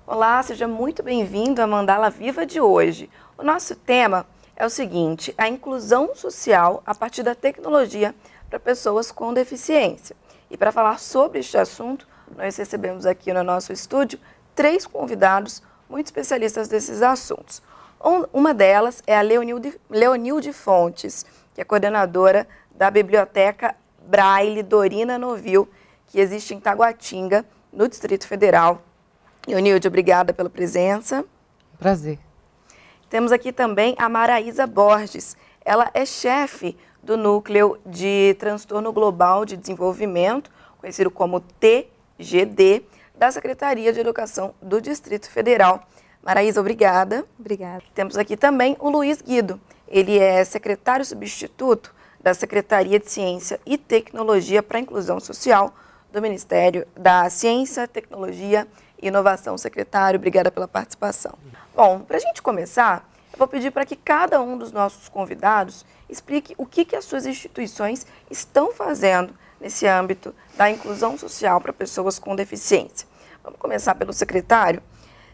Olá, seja muito bem-vindo à Mandala Viva de hoje. O nosso tema é o seguinte: a inclusão social a partir da tecnologia para pessoas com deficiência. E para falar sobre este assunto, nós recebemos aqui no nosso estúdio 3 convidados muito especialistas desses assuntos. Uma delas é a Leonilde Fontes, que é coordenadora da Biblioteca Braille Dorina Novil, que existe em Taguatinga, no Distrito Federal. Leonilde, obrigada pela presença. Prazer. Temos aqui também a Maraísa Borges. Ela é chefe do Núcleo de Transtorno Global de Desenvolvimento, conhecido como TGD, da Secretaria de Educação do Distrito Federal. Maraísa, obrigada. Obrigada. Temos aqui também o Luiz Guido. Ele é secretário substituto da Secretaria de Ciência e Tecnologia para a Inclusão Social do Ministério da Ciência, Tecnologia e Inovação. Secretário, obrigada pela participação. Bom, para a gente começar, eu vou pedir para que cada um dos nossos convidados explique o que as suas instituições estão fazendo nesse âmbito da inclusão social para pessoas com deficiência. Vamos começar pelo secretário.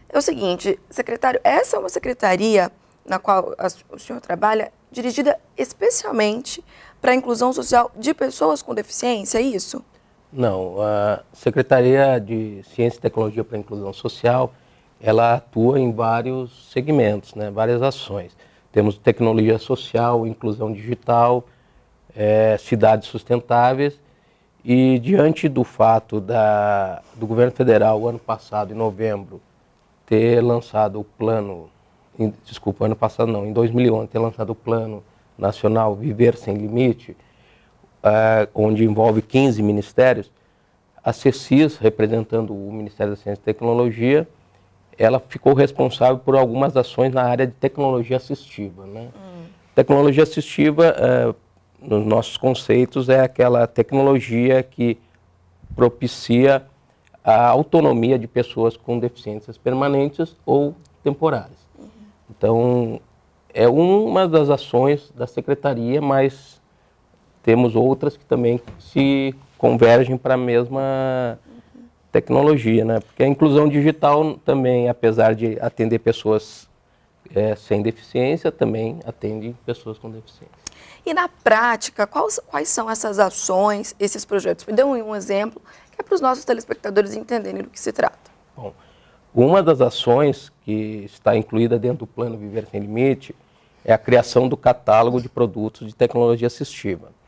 É o seguinte, secretário, essa é uma secretaria na qual o senhor trabalha dirigida especialmente para a inclusão social de pessoas com deficiência, é isso? Não, a Secretaria de Ciência e Tecnologia para a Inclusão Social, ela atua em vários segmentos, né, várias ações. Temos tecnologia social, inclusão digital, cidades sustentáveis, e diante do fato do governo federal, ano passado, em novembro, ter lançado o plano, ano passado não, em 2011, ter lançado o Plano Nacional Viver Sem Limite, onde envolve 15 ministérios, a CECIS, representando o Ministério da Ciência e Tecnologia, ela ficou responsável por algumas ações na área de tecnologia assistiva, né? Tecnologia assistiva, nos nossos conceitos, é aquela tecnologia que propicia a autonomia de pessoas com deficiências permanentes ou temporárias. Então, é uma das ações da Secretaria, mas temos outras que também se convergem para a mesma tecnologia, né? Porque a inclusão digital também, apesar de atender pessoas sem deficiência, também atende pessoas com deficiência. E na prática, quais são essas ações, esses projetos? Me dê um exemplo, que é para os nossos telespectadores entenderem do que se trata. Bom, uma das ações que está incluída dentro do Plano Viver Sem Limite é a criação do catálogo de produtos de tecnologia assistiva.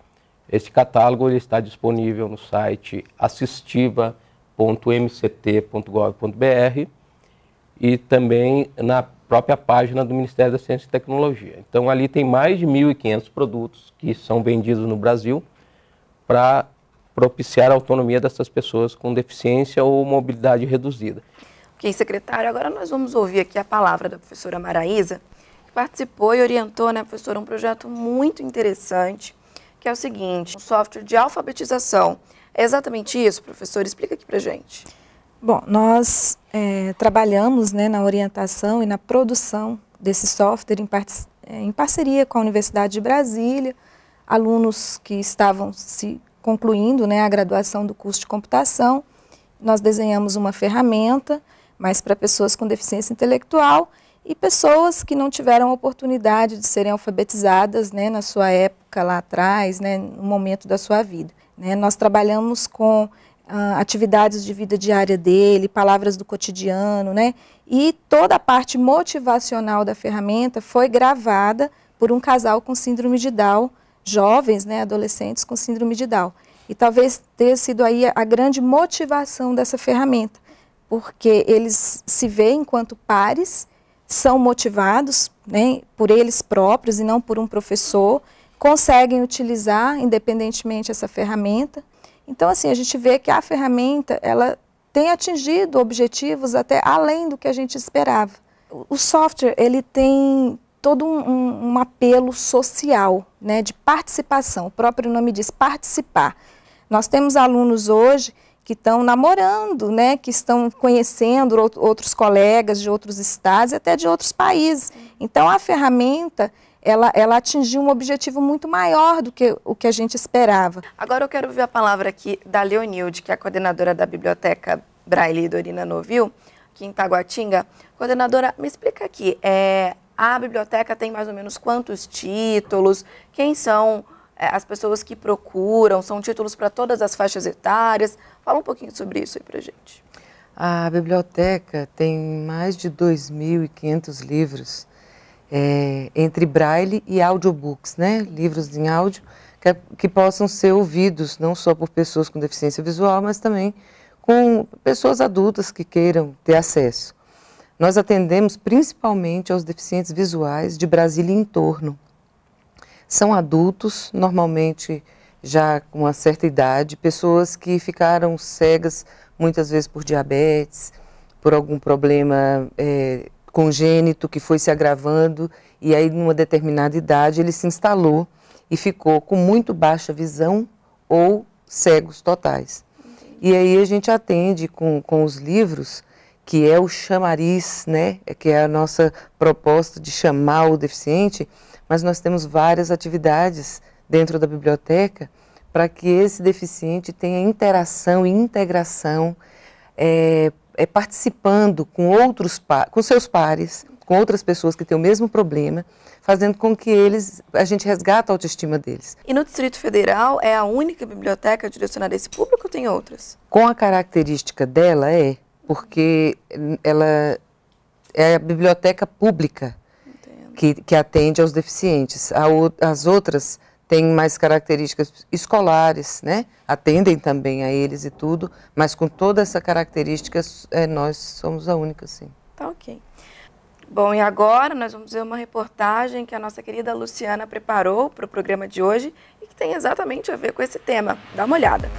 Esse catálogo ele está disponível no site assistiva.mct.gov.br e também na própria página do Ministério da Ciência e Tecnologia. Então, ali tem mais de 1.500 produtos que são vendidos no Brasil para propiciar a autonomia dessas pessoas com deficiência ou mobilidade reduzida. Ok, secretário, agora nós vamos ouvir aqui a palavra da professora Maraísa, que participou e orientou, né, professora, um projeto muito interessante, que é o seguinte, um software de alfabetização. É exatamente isso, professor? Explica aqui pra gente. Bom, nós trabalhamos, né, na orientação e na produção desse software em parceria com a Universidade de Brasília, alunos que estavam se concluindo, né, a graduação do curso de computação. Nós desenhamos uma ferramenta, mas para pessoas com deficiência intelectual e pessoas que não tiveram a oportunidade de serem alfabetizadas, né, na sua época lá atrás, né, no momento da sua vida. Né. Nós trabalhamos com atividades de vida diária dele, palavras do cotidiano, né, e toda a parte motivacional da ferramenta foi gravada por um casal com síndrome de Down, jovens, né, adolescentes com síndrome de Down. E talvez tenha sido aí a grande motivação dessa ferramenta, porque eles se veem enquanto pares, são motivados, né, por eles próprios e não por um professor, conseguem utilizar independentemente essa ferramenta. Então, assim, a gente vê que a ferramenta, ela tem atingido objetivos até além do que a gente esperava. O software, ele tem todo um apelo social, né, de participação. O próprio nome diz participar. Nós temos alunos hoje que estão namorando, né, que estão conhecendo outros colegas de outros estados e até de outros países. Então, a ferramenta, ela atingiu um objetivo muito maior do que o que a gente esperava. Agora eu quero ouvir a palavra aqui da Leonilde, que é a coordenadora da Biblioteca Braille Dorina Novil, aqui em Taguatinga. Coordenadora, me explica aqui, a biblioteca tem mais ou menos quantos títulos? Quem são as pessoas que procuram? São títulos para todas as faixas etárias? Fala um pouquinho sobre isso aí para a gente. A biblioteca tem mais de 2.500 livros, entre braille e audiobooks, né? Livros em áudio que possam ser ouvidos não só por pessoas com deficiência visual, mas também com pessoas adultas que queiram ter acesso. Nós atendemos principalmente aos deficientes visuais de Brasília e em torno. São adultos, normalmente já com uma certa idade, pessoas que ficaram cegas muitas vezes por diabetes, por algum problema congênito que foi se agravando, e aí numa determinada idade ele se instalou e ficou com muito baixa visão ou cegos totais. Entendi. E aí a gente atende com os livros, que é o chamariz, né, que é a nossa proposta de chamar o deficiente, mas nós temos várias atividades dentro da biblioteca para que esse deficiente tenha interação e integração, participando com com seus pares, com outras pessoas que têm o mesmo problema, fazendo com que a gente resgate a autoestima deles. E no Distrito Federal é a única biblioteca direcionada a esse público ou tem outras? Com a característica dela porque ela é a biblioteca pública que atende aos deficientes. As outras têm mais características escolares, né? Atendem também a eles e tudo, mas com toda essa característica, nós somos a única, sim. Tá ok. Bom, e agora nós vamos ver uma reportagem que a nossa querida Luciana preparou para o programa de hoje e que tem exatamente a ver com esse tema. Dá uma olhada.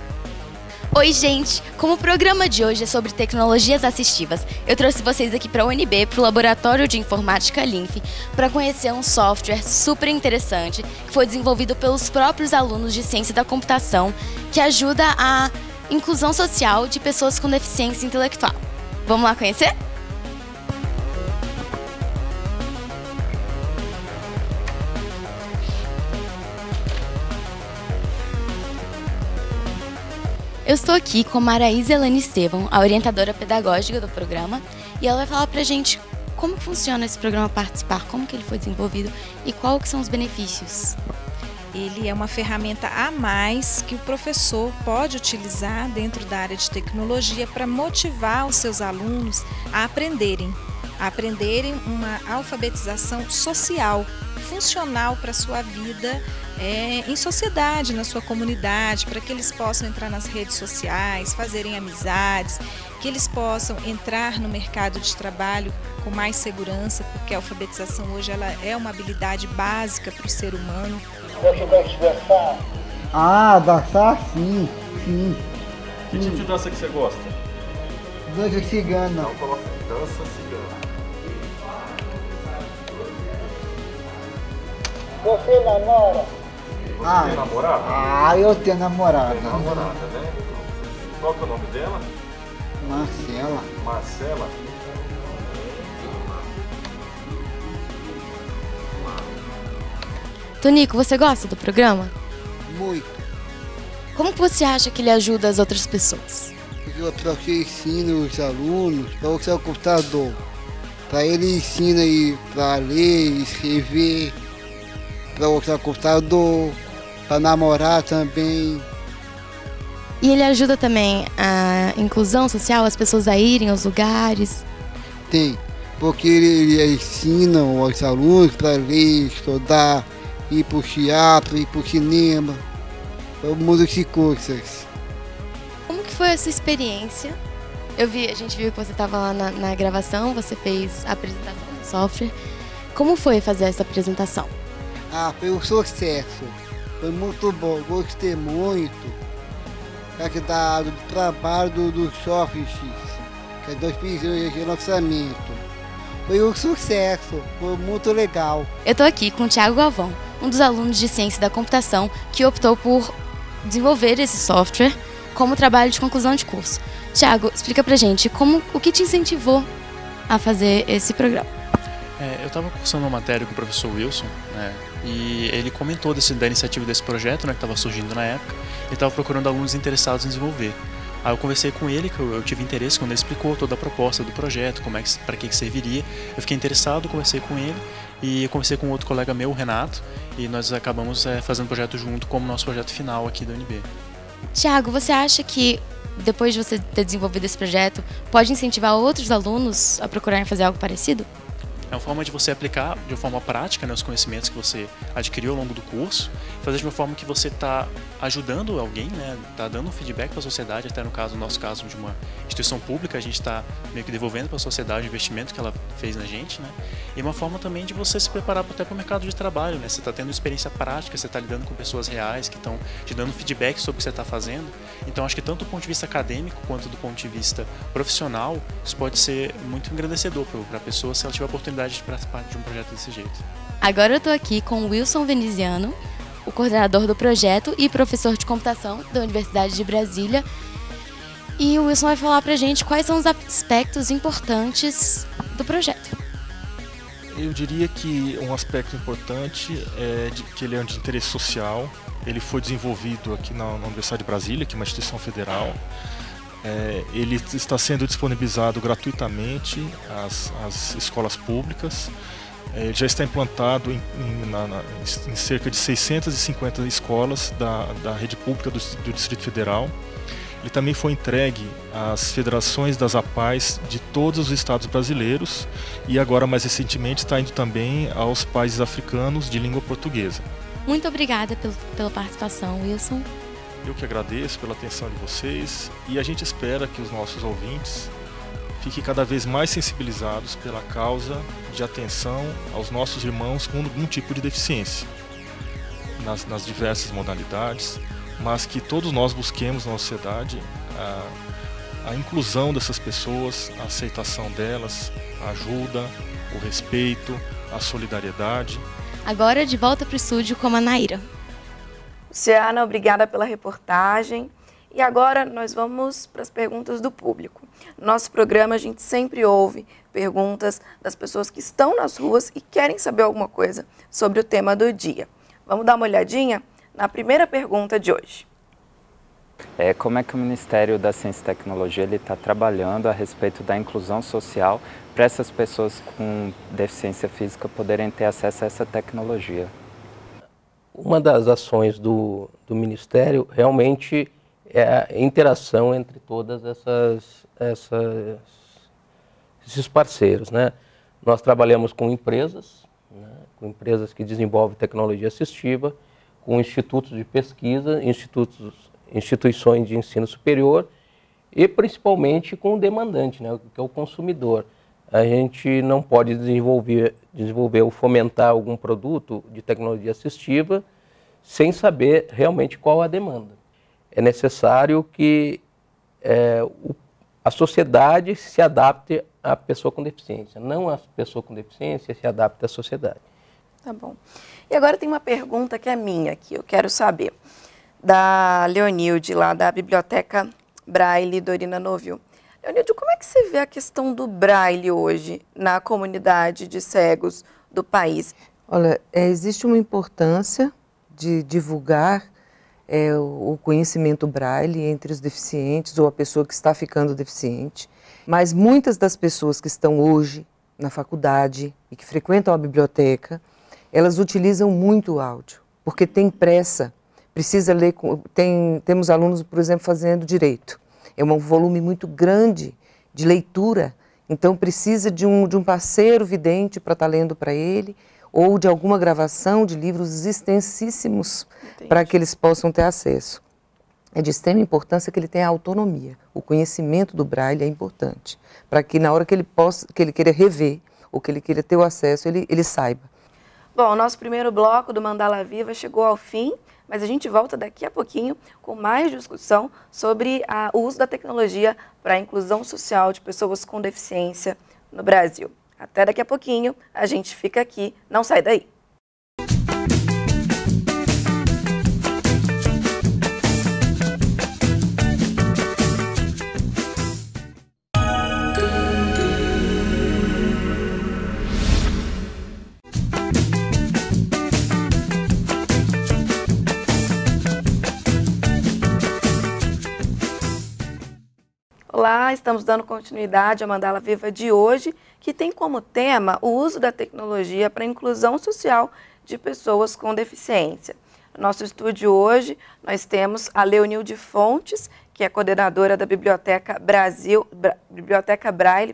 Oi, gente! Como o programa de hoje é sobre tecnologias assistivas, eu trouxe vocês aqui para a UNB, para o Laboratório de Informática LINF, para conhecer um software super interessante que foi desenvolvido pelos próprios alunos de Ciência da Computação, que ajuda a inclusão social de pessoas com deficiência intelectual. Vamos lá conhecer? Eu estou aqui com a Maraísa Elane Estevão, a orientadora pedagógica do programa, e ela vai falar pra gente como funciona esse programa Participar, como que ele foi desenvolvido e quais são os benefícios. Ele é uma ferramenta a mais que o professor pode utilizar dentro da área de tecnologia para motivar os seus alunos a aprenderem uma alfabetização social, funcional para a sua vida em sociedade, na sua comunidade, para que eles possam entrar nas redes sociais, fazerem amizades, que eles possam entrar no mercado de trabalho com mais segurança, porque a alfabetização hoje ela é uma habilidade básica para o ser humano. Você gosta de dançar? Ah, dançar sim, sim. Que tipo de dança que você gosta? Dança cigana. Não, coloca dança cigana. Você namora? Você tem namorada? Eu tenho namorada. Tem namorada, né? Qual que é o nome dela? Marcela. Marcela? Tonico, você gosta do programa? Muito. Como que você acha que ele ajuda as outras pessoas? Para que ensina os alunos para usar o computador. Para ele ensina para ler, escrever, para usar o computador, para namorar também. E ele ajuda também a inclusão social, as pessoas a irem aos lugares? Tem, porque ele ensina os alunos para ler, estudar, ir para o teatro, ir para o cinema. para o mundo de cursos. Como que foi essa experiência? A gente viu que você estava lá na gravação, você fez a apresentação do software. Como foi fazer essa apresentação? Foi um sucesso, foi muito bom, gostei muito do trabalho do Software X, que é 2 milhões de lançamento. Foi um sucesso, foi muito legal. Eu estou aqui com o Thiago Galvão, um dos alunos de Ciência da Computação que optou por desenvolver esse software como trabalho de conclusão de curso. Thiago, explica pra gente o que te incentivou a fazer esse programa. Eu estava cursando uma matéria com o professor Wilson, né, e ele comentou da iniciativa desse projeto, né, que estava surgindo na época, e estava procurando alunos interessados em desenvolver. Aí eu conversei com ele, que eu tive interesse quando ele explicou toda a proposta do projeto, para que serviria. Eu fiquei interessado, conversei com ele e conversei com outro colega meu, o Renato, e nós acabamos fazendo o projeto junto como nosso projeto final aqui da UNB. Thiago, você acha que depois de você ter desenvolvido esse projeto, pode incentivar outros alunos a procurarem fazer algo parecido? É uma forma de você aplicar de uma forma prática, né, os conhecimentos que você adquiriu ao longo do curso, fazer de uma forma que você está ajudando alguém, né, está dando um feedback para a sociedade, até no nosso caso de uma instituição pública, a gente está meio que devolvendo para a sociedade o investimento que ela fez na gente, né, e uma forma também de você se preparar até para o mercado de trabalho, né, você está tendo experiência prática, você está lidando com pessoas reais que estão te dando feedback sobre o que você está fazendo. Então acho que tanto do ponto de vista acadêmico quanto do ponto de vista profissional, isso pode ser muito engrandecedor para a pessoa se ela tiver a oportunidade de participar de um projeto desse jeito. Agora eu estou aqui com o Wilson Veneziano, o coordenador do projeto e professor de computação da Universidade de Brasília. E o Wilson vai falar pra gente quais são os aspectos importantes do projeto. Eu diria que um aspecto importante é que ele é de interesse social. Ele foi desenvolvido aqui na Universidade de Brasília, que é uma instituição federal. Ele está sendo disponibilizado gratuitamente às escolas públicas. Ele já está implantado em cerca de 650 escolas da rede pública do Distrito Federal. Ele também foi entregue às federações das APAES de todos os estados brasileiros e agora, mais recentemente, está indo também aos países africanos de língua portuguesa. Muito obrigada pela participação, Wilson. Eu que agradeço pela atenção de vocês e a gente espera que os nossos ouvintes fiquem cada vez mais sensibilizados pela causa de atenção aos nossos irmãos com algum tipo de deficiência, nas diversas modalidades, mas que todos nós busquemos na sociedade a inclusão dessas pessoas, a aceitação delas, a ajuda, o respeito, a solidariedade. Agora de volta para o estúdio com a Naira. Luciana, obrigada pela reportagem. E agora nós vamos para as perguntas do público. No nosso programa a gente sempre ouve perguntas das pessoas que estão nas ruas e querem saber alguma coisa sobre o tema do dia. Vamos dar uma olhadinha na primeira pergunta de hoje. Como é que o Ministério da Ciência e Tecnologia está trabalhando a respeito da inclusão social para essas pessoas com deficiência física poderem ter acesso a essa tecnologia? Uma das ações do Ministério realmente é a interação entre todas esses parceiros, né? Nós trabalhamos com empresas, né? Com empresas que desenvolvem tecnologia assistiva, com institutos de pesquisa, instituições de ensino superior e principalmente com o demandante, né? Que é o consumidor. A gente não pode desenvolver ou fomentar algum produto de tecnologia assistiva sem saber realmente qual a demanda. É necessário que a sociedade se adapte à pessoa com deficiência, não a pessoa com deficiência se adapte à sociedade. Tá bom. E agora tem uma pergunta que é minha, que eu quero saber, da Leonilde, lá da Biblioteca Braille Dorina Novil. Leonilde, como é que você vê a questão do Braille hoje na comunidade de cegos do país? Olha, existe uma importância de divulgar o conhecimento Braille entre os deficientes ou a pessoa que está ficando deficiente, mas muitas das pessoas que estão hoje na faculdade e que frequentam a biblioteca, elas utilizam muito o áudio, porque tem pressa, precisa ler, temos alunos, por exemplo, fazendo direito, é um volume muito grande de leitura, então precisa de um parceiro vidente para estar lendo para ele, ou de alguma gravação de livros extensíssimos para que eles possam ter acesso. É de extrema importância que ele tenha autonomia. O conhecimento do Braille é importante, para que na hora que ele queira rever, ou que ele queira ter o acesso, ele saiba. Bom, o nosso primeiro bloco do Mandala Viva chegou ao fim, mas a gente volta daqui a pouquinho com mais discussão sobre o uso da tecnologia para a inclusão social de pessoas com deficiência no Brasil. Até daqui a pouquinho, a gente fica aqui, não sai daí. Olá, estamos dando continuidade à Mandala Viva de hoje, que tem como tema o uso da tecnologia para a inclusão social de pessoas com deficiência. No nosso estúdio hoje, nós temos a Leonilde Fontes, que é coordenadora da Biblioteca Braille,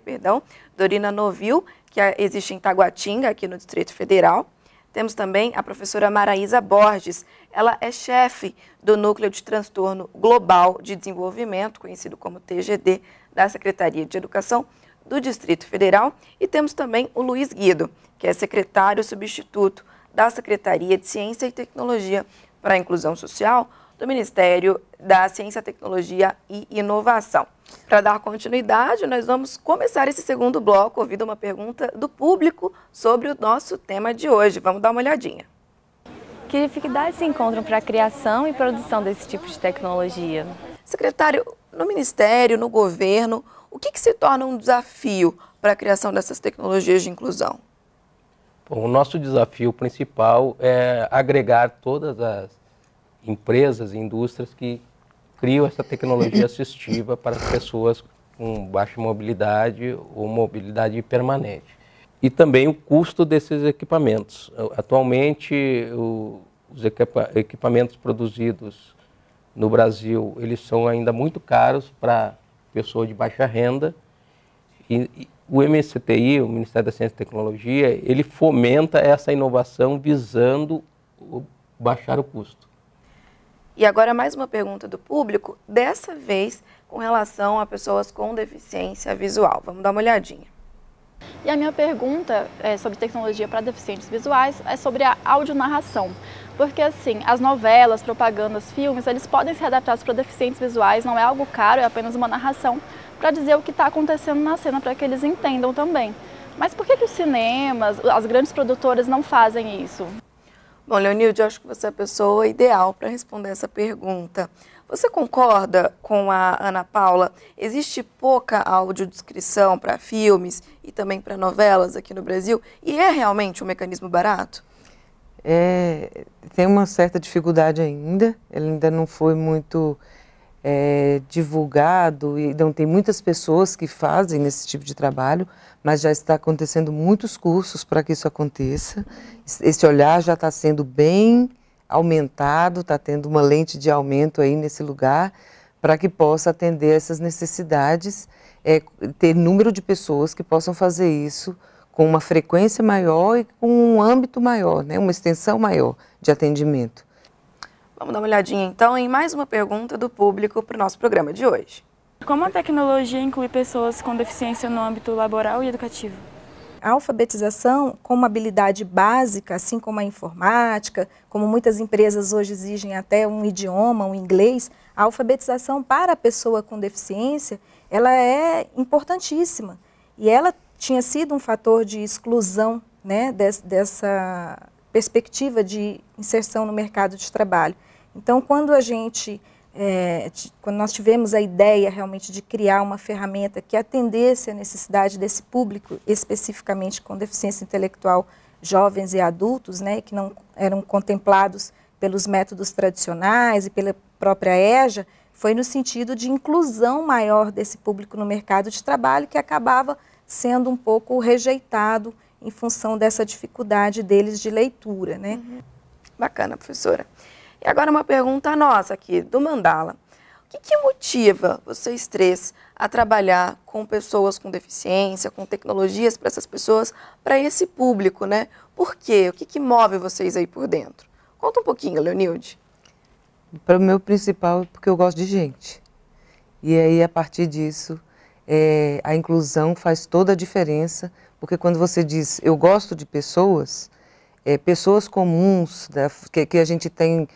Dorina Novil, que existe em Taguatinga, aqui no Distrito Federal. Temos também a professora Maraísa Borges, ela é chefe do Núcleo de Transtorno Global de Desenvolvimento, conhecido como TGD, da Secretaria de Educação do Distrito Federal. E temos também o Luiz Guido, que é secretário substituto da Secretaria de Ciência e Tecnologia para a Inclusão Social do Ministério da Ciência, Tecnologia e Inovação. Para dar continuidade, nós vamos começar esse segundo bloco ouvindo uma pergunta do público sobre o nosso tema de hoje. Vamos dar uma olhadinha. Que dificuldades se encontram para a criação e produção desse tipo de tecnologia? Secretário, no Ministério, no governo, o que se torna um desafio para a criação dessas tecnologias de inclusão? Bom, o nosso desafio principal é agregar todas as empresas e indústrias que criam essa tecnologia assistiva para as pessoas com baixa mobilidade ou mobilidade permanente. E também o custo desses equipamentos. Atualmente, os equipamentos produzidos no Brasil, eles são ainda muito caros para pessoa de baixa renda. E o MCTI, o Ministério da Ciência e Tecnologia, ele fomenta essa inovação visando baixar o custo. E agora mais uma pergunta do público, dessa vez com relação a pessoas com deficiência visual. Vamos dar uma olhadinha. E a minha pergunta sobre tecnologia para deficientes visuais é sobre a audionarração. Porque assim, as novelas, propagandas, filmes, eles podem ser adaptados para deficientes visuais, não é algo caro, é apenas uma narração para dizer o que está acontecendo na cena, para que eles entendam também. Mas por que os cinemas, as grandes produtoras não fazem isso? Bom, Leonilde, eu acho que você é a pessoa ideal para responder essa pergunta. Você concorda com a Ana Paula? Existe pouca audiodescrição para filmes e também para novelas aqui no Brasil? E é realmente um mecanismo barato? Tem uma certa dificuldade ainda, ele ainda não foi muito divulgado e não tem muitas pessoas que fazem esse tipo de trabalho, mas já está acontecendo muitos cursos para que isso aconteça. Esse olhar já está sendo bem aumentado, está tendo uma lente de aumento aí nesse lugar, para que possa atender essas necessidades, ter número de pessoas que possam fazer isso com uma frequência maior e com um âmbito maior, né, uma extensão maior de atendimento. Vamos dar uma olhadinha então em mais uma pergunta do público para o nosso programa de hoje. Como a tecnologia inclui pessoas com deficiência no âmbito laboral e educativo? A alfabetização como habilidade básica, assim como a informática, como muitas empresas hoje exigem até um idioma, um inglês, a alfabetização para a pessoa com deficiência, ela é importantíssima. E ela tinha sido um fator de exclusão, né, dessa perspectiva de inserção no mercado de trabalho. Então, quando nós tivemos a ideia realmente de criar uma ferramenta que atendesse a necessidade desse público, especificamente com deficiência intelectual, jovens e adultos, né, que não eram contemplados pelos métodos tradicionais e pela própria EJA, foi no sentido de inclusão maior desse público no mercado de trabalho, que acabava sendo um pouco rejeitado em função dessa dificuldade deles de leitura, né? Bacana, professora. E agora uma pergunta nossa aqui, do Mandala. que motiva vocês três a trabalhar com pessoas com deficiência, com tecnologias para essas pessoas, para esse público, né? Por quê? O que move vocês aí por dentro? Conta um pouquinho, Leonilde. Para o meu principal, porque eu gosto de gente. E aí, a partir disso, a inclusão faz toda a diferença, porque quando você diz, eu gosto de pessoas, pessoas comuns, que a gente tem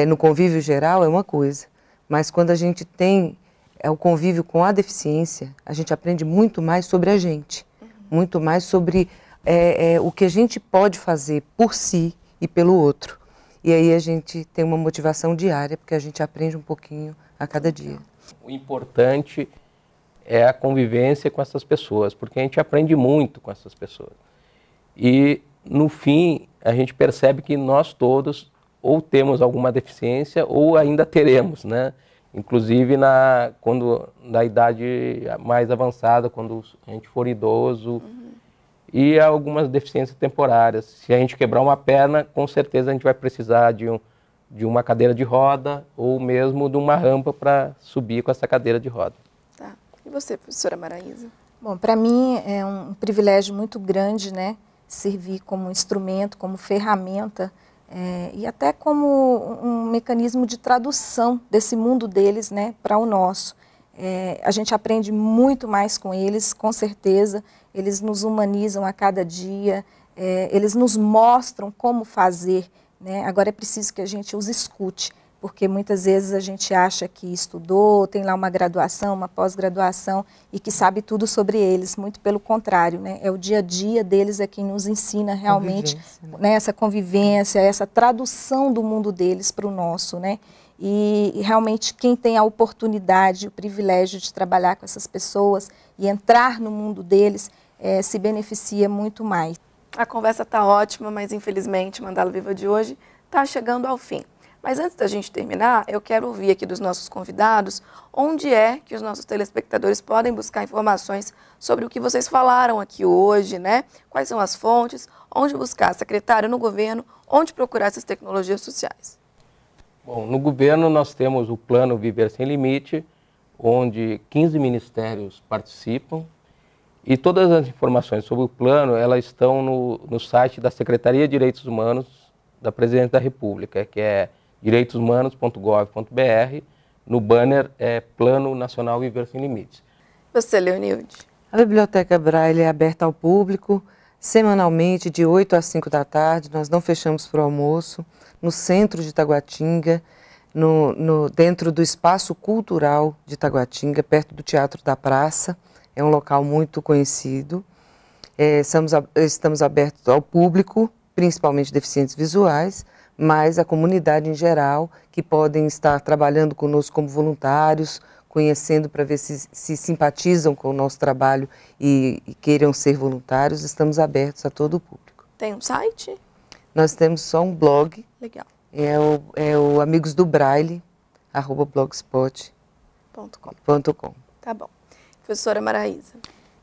no convívio geral, é uma coisa. Mas quando a gente tem o convívio com a deficiência, a gente aprende muito mais sobre a gente, muito mais sobre o que a gente pode fazer por si e pelo outro. E aí a gente tem uma motivação diária, porque a gente aprende um pouquinho a cada dia. O importante é a convivência com essas pessoas, porque a gente aprende muito com essas pessoas. E, no fim, a gente percebe que nós todos ou temos alguma deficiência ou ainda teremos, né? Inclusive quando na idade mais avançada, quando a gente for idoso, e algumas deficiências temporárias. Se a gente quebrar uma perna, com certeza a gente vai precisar de uma cadeira de roda ou mesmo de uma rampa para subir com essa cadeira de roda. Tá. E você, professora Maraísa? Bom, para mim é um privilégio muito grande, né, servir como instrumento, como ferramenta e até como um mecanismo de tradução desse mundo deles, né, para o nosso. A gente aprende muito mais com eles, com certeza. Eles nos humanizam a cada dia, eles nos mostram como fazer, né? Agora é preciso que a gente os escute, porque muitas vezes a gente acha que estudou, tem lá uma graduação, uma pós-graduação e que sabe tudo sobre eles, muito pelo contrário, né? É o dia a dia deles quem nos ensina realmente, né, essa convivência, essa tradução do mundo deles para o nosso, né? E realmente quem tem a oportunidade, o privilégio de trabalhar com essas pessoas e entrar no mundo deles, se beneficia muito mais. A conversa está ótima, mas infelizmente o Mandala Viva de hoje está chegando ao fim. Mas antes da gente terminar, eu quero ouvir aqui dos nossos convidados onde é que os nossos telespectadores podem buscar informações sobre o que vocês falaram aqui hoje, né? Quais são as fontes, onde buscar secretário no governo, onde procurar essas tecnologias sociais. Bom, no governo nós temos o Plano Viver Sem Limite, onde 15 ministérios participam, e todas as informações sobre o plano, elas estão no site da Secretaria de Direitos Humanos da Presidência da República, que é direitoshumanos.gov.br, no banner Plano Nacional Viver Sem Limites. Você, Leonilde? A Biblioteca Braille é aberta ao público, semanalmente, de 8 às 5 da tarde, nós não fechamos para o almoço, no centro de Taguatinga, dentro do Espaço Cultural de Taguatinga, perto do Teatro da Praça. É um local muito conhecido. Estamos abertos ao público, principalmente deficientes visuais, mas a comunidade em geral, que podem estar trabalhando conosco como voluntários, conhecendo para ver se simpatizam com o nosso trabalho e queiram ser voluntários. Estamos abertos a todo o público. Tem um site? Nós temos só um blog. Legal. É o Amigos do Braille, @blogspot.com. Tá bom. Professora Maraísa.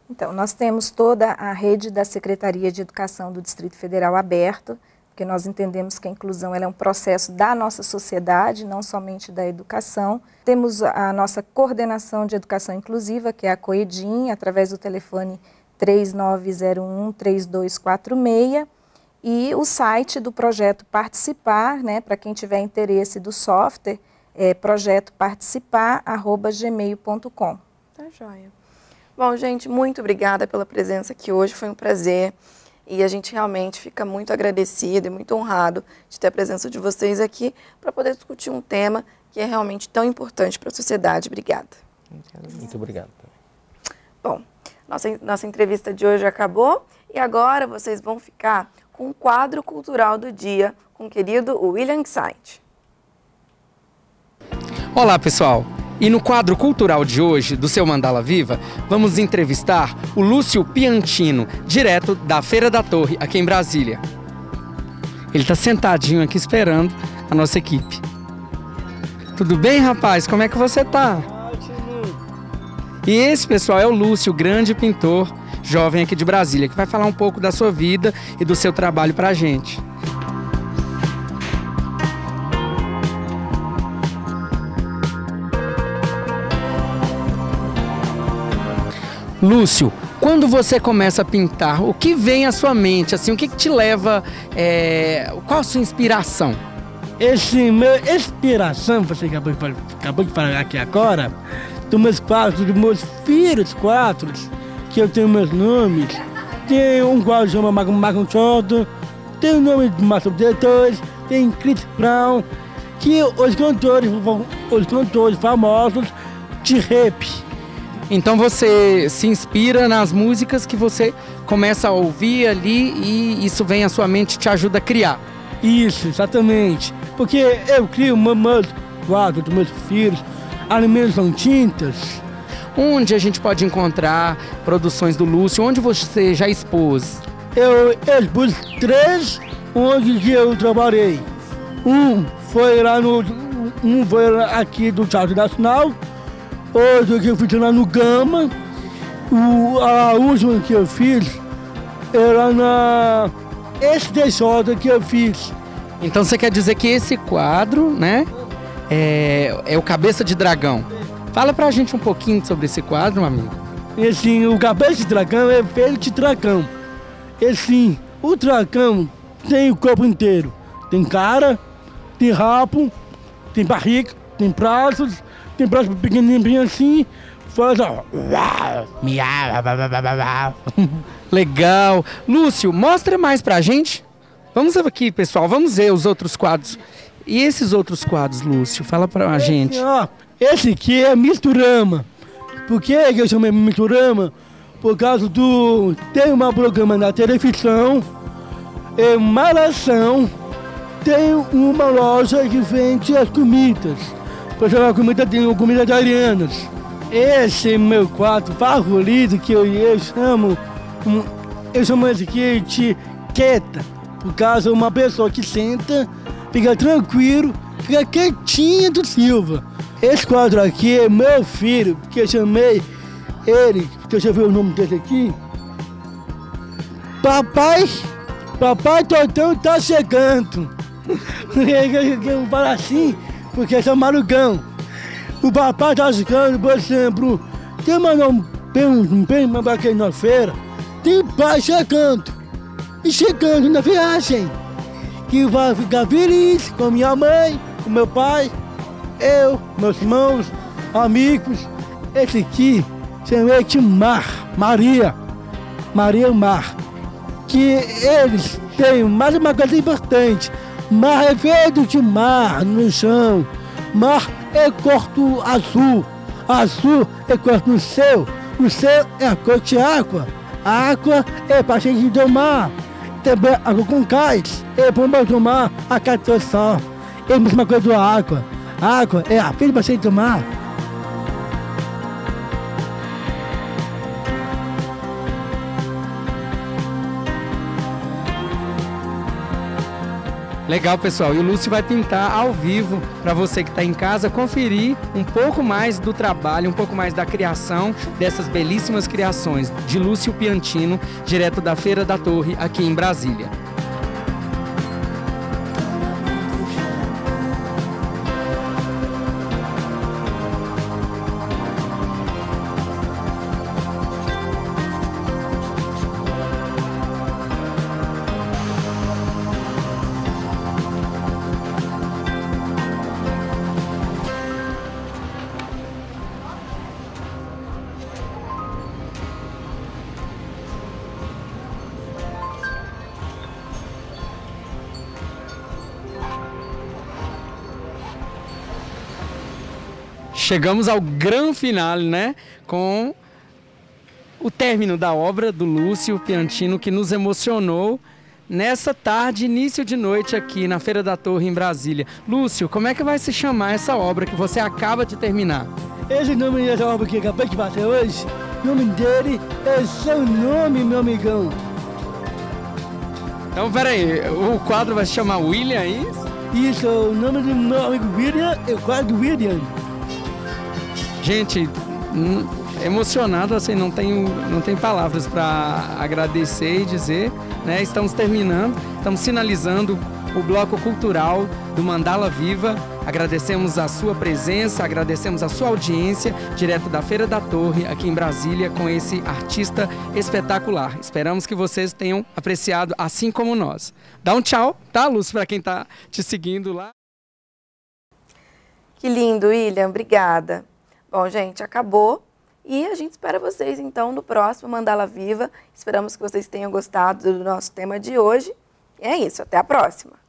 Então, nós temos toda a rede da Secretaria de Educação do Distrito Federal aberta, porque nós entendemos que a inclusão ela é um processo da nossa sociedade, não somente da educação. Temos a nossa coordenação de educação inclusiva, que é a COEDIN, através do telefone 3901-3246, e o site do projeto Participar, né, para quem tiver interesse do software, é projetoparticipar@gmail.com. Tá joia. Bom, gente, muito obrigada pela presença aqui hoje, foi um prazer. E a gente realmente fica muito agradecido e muito honrado de ter a presença de vocês aqui para poder discutir um tema que é realmente tão importante para a sociedade. Obrigada. Muito obrigado. Bom, nossa entrevista de hoje acabou e agora vocês vão ficar com o quadro cultural do dia com o querido William Sainz. Olá, pessoal. E no quadro cultural de hoje, do seu Mandala Viva, vamos entrevistar o Lúcio Piantino, direto da Feira da Torre, aqui em Brasília. Ele está sentadinho aqui esperando a nossa equipe. Tudo bem, rapaz? Como é que você tá? Ótimo! E esse, pessoal, é o Lúcio, grande pintor, jovem aqui de Brasília, que vai falar um pouco da sua vida e do seu trabalho para a gente. Lúcio, quando você começa a pintar, o que vem à sua mente? Assim, o que te leva? Qual a sua inspiração? Minha inspiração, você acabou de falar aqui agora, dos meus quadros, dos meus filhos quadros, que eu tenho meus nomes. Tem um quadro que chama Magnum Choto, tem o nome de Márcio Diretores, tem Chris Brown, que os cantores famosos de rap. Então você se inspira nas músicas que você começa a ouvir ali e isso vem à sua mente e te ajuda a criar. Isso, exatamente. Porque eu crio meus quadros dos meus filhos, alimentos são tintas. Onde a gente pode encontrar produções do Lúcio? Onde você já expôs? Eu expus 3 onde eu trabalhei. Um foi aqui do Teatro Nacional, outro que eu fiz lá no Gama, a última que eu fiz era na STJ que eu fiz. Então você quer dizer que esse quadro, né, é o Cabeça de Dragão. Fala pra gente um pouquinho sobre esse quadro, meu amigo. E assim, o Cabeça de Dragão é feito de dragão. E assim, o dragão tem o corpo inteiro. Tem cara, tem rabo, tem barriga, tem braços pequenininho assim, faz ó. Legal. Lúcio, mostra mais pra gente. Vamos aqui, pessoal, vamos ver os outros quadros. E esses outros quadros, Lúcio? Fala pra gente. Esse aqui é Misturama. Por que eu chamei Misturama? Por causa tem um programa na televisão, Malhação, tem uma loja que vende as comidas. Por exemplo, a comida tem comida italianas. Esse é meu quadro favorito que eu chamo esse aqui de quieta. Por causa de uma pessoa que senta, fica tranquilo, fica quietinho do Silva. Esse quadro aqui é meu filho, que eu chamei ele, deixa eu ver o nome dele aqui. Papai Totão tá chegando. Eu falo assim, porque é Marugão. O papai tá chegando, por exemplo, tem uma quinta-feira, tem pai chegando. E chegando na viagem, que vai ficar feliz com minha mãe, com meu pai, eu, meus irmãos, amigos. Esse aqui chamei de Maria Mar. Que eles têm mais uma coisa importante. Mar é feito de mar no chão. Mar é cor azul. Azul é cor do céu. O céu é a cor de água. A água é para a gente tomar. Também água com gás. É para tomar a cada só. É a mesma coisa da água. A água é a feita para a gente tomar. Legal, pessoal. E o Lúcio vai pintar ao vivo para você que está em casa conferir um pouco mais do trabalho, um pouco mais da criação dessas belíssimas criações de Lúcio Piantino, direto da Feira da Torre, aqui em Brasília. Chegamos ao grande finale, né? Com o término da obra do Lúcio Piantino, que nos emocionou nessa tarde, início de noite aqui na Feira da Torre, em Brasília. Lúcio, como é que vai se chamar essa obra que você acaba de terminar? Esse nome dessa obra que eu acabei de fazer hoje, o nome dele é Seu Nome, meu amigão. Então, peraí, o quadro vai se chamar William, é isso? Isso, o nome do meu amigo William é o quadro William. Gente, emocionado, assim, não tem palavras para agradecer e dizer, né? Estamos terminando, estamos finalizando o bloco cultural do Mandala Viva Agradecemos a sua presença, agradecemos a sua audiência, direto da Feira da Torre, aqui em Brasília, com esse artista espetacular. Esperamos que vocês tenham apreciado, assim como nós. Dá um tchau, tá, Lúcio, para quem está te seguindo lá. Que lindo, William, obrigada. Bom, gente, acabou. E a gente espera vocês, então, no próximo Mandala Viva. Esperamos que vocês tenham gostado do nosso tema de hoje. E é isso, até a próxima.